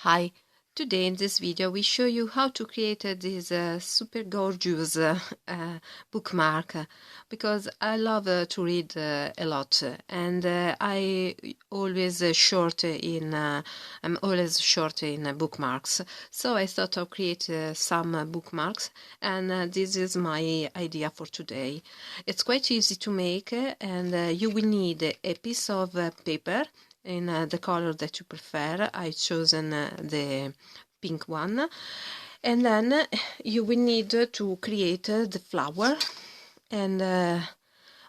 Hi, today in this video we show you how to create this super gorgeous bookmark because I love to read a lot and I always short in I'm always short in bookmarks, so I thought I'll create some bookmarks, and this is my idea for today. It's quite easy to make, and you will need a piece of paper in the color that you prefer. I've chosen the pink one, and then you will need to create the flower, and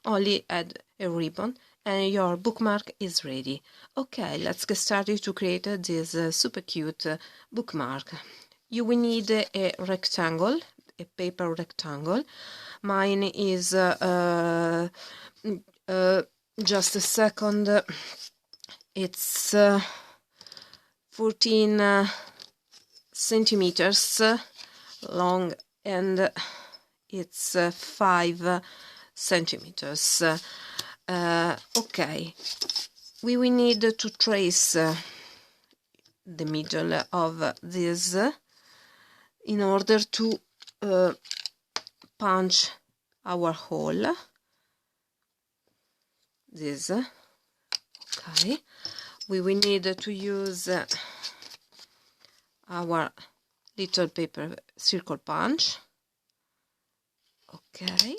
only add a ribbon and your bookmark is ready. Okay, let's get started to create this super cute bookmark. You will need a rectangle, a paper rectangle. Mine is just a second. It's 14 centimeters long, and it's 5 centimeters. Okay, we will need to trace the middle of this in order to punch our hole. This. Okay, we will need to use our little paper circle punch. Okay,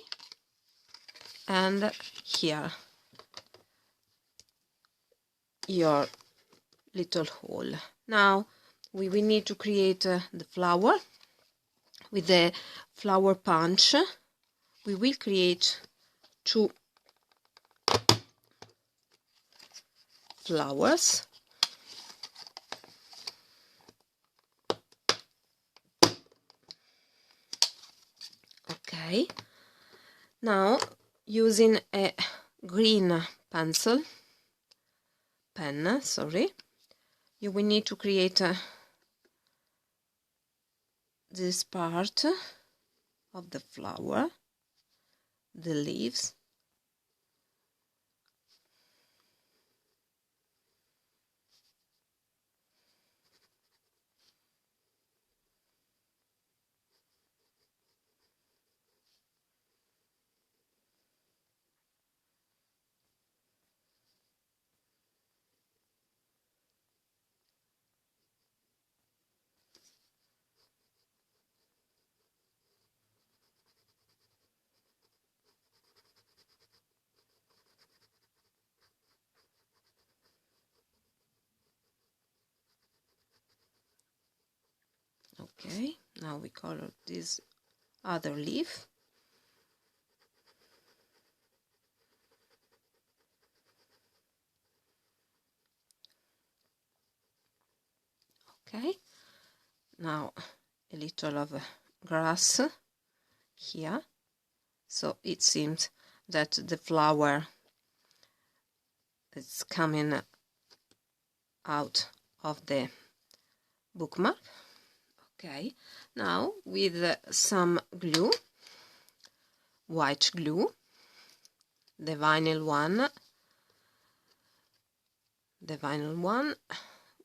and here your little hole. Now we will need to create the flower. With the flower punch we will create 2 flowers. Okay, now using a green pen, you will need to create this part of the flower, the leaves. Okay, now we color this other leaf. Okay, now a little of grass here, so it seems that the flower is coming out of the bookmark. Okay, now with some glue, white glue, the vinyl one,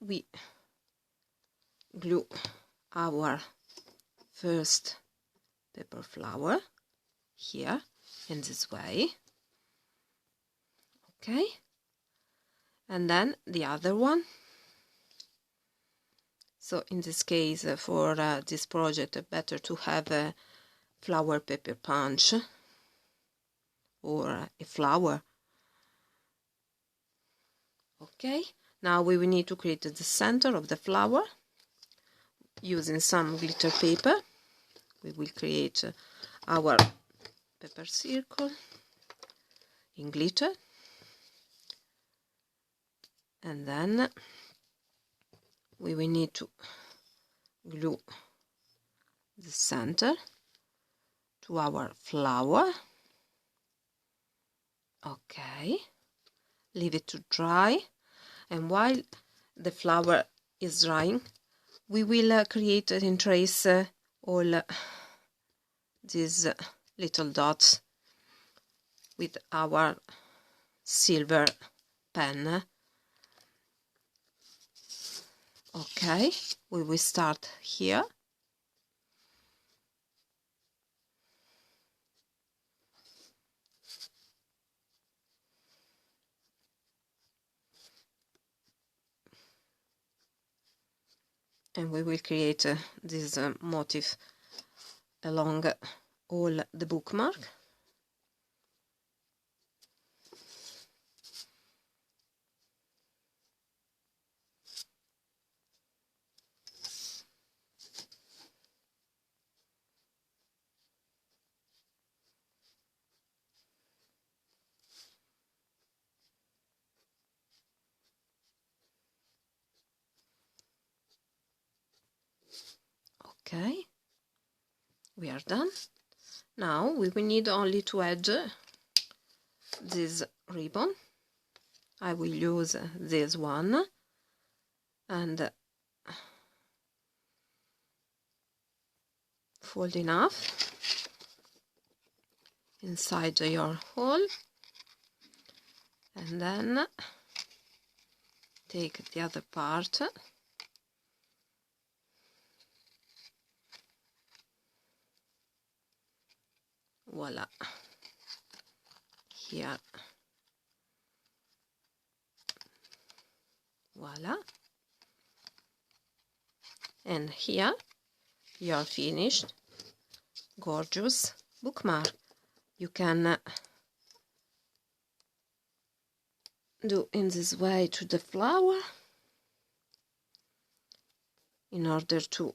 we glue our first paper flower here in this way. Okay, and then the other one. So in this case, for this project, better to have a flower paper punch or a flower. Okay, now we will need to create the center of the flower. Using some glitter paper, we will create our paper circle in glitter, and then we will need to glue the center to our flower. Okay, leave it to dry, and while the flower is drying we will create and trace all these little dots with our silver pen. Okay, we will start here. And we will create this motif along all the bookmark. Okay, we are done. Now we will need only to add this ribbon. I will use this one and fold enough inside your hole, and then take the other part. Voila, here, voila, and here your finished gorgeous bookmark. You can do in this way to the flower in order to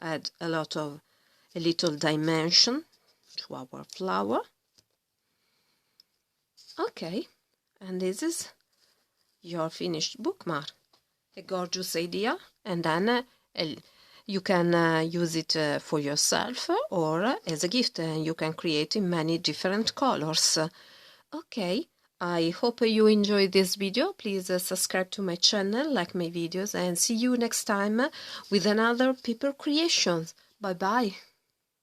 add a little dimension to our flower. Okay, and this is your finished bookmark. A gorgeous idea, and then you can use it for yourself or as a gift, and you can create in many different colors. Okay, I hope you enjoyed this video. Please subscribe to my channel, like my videos, and see you next time with another paper creations. Bye bye.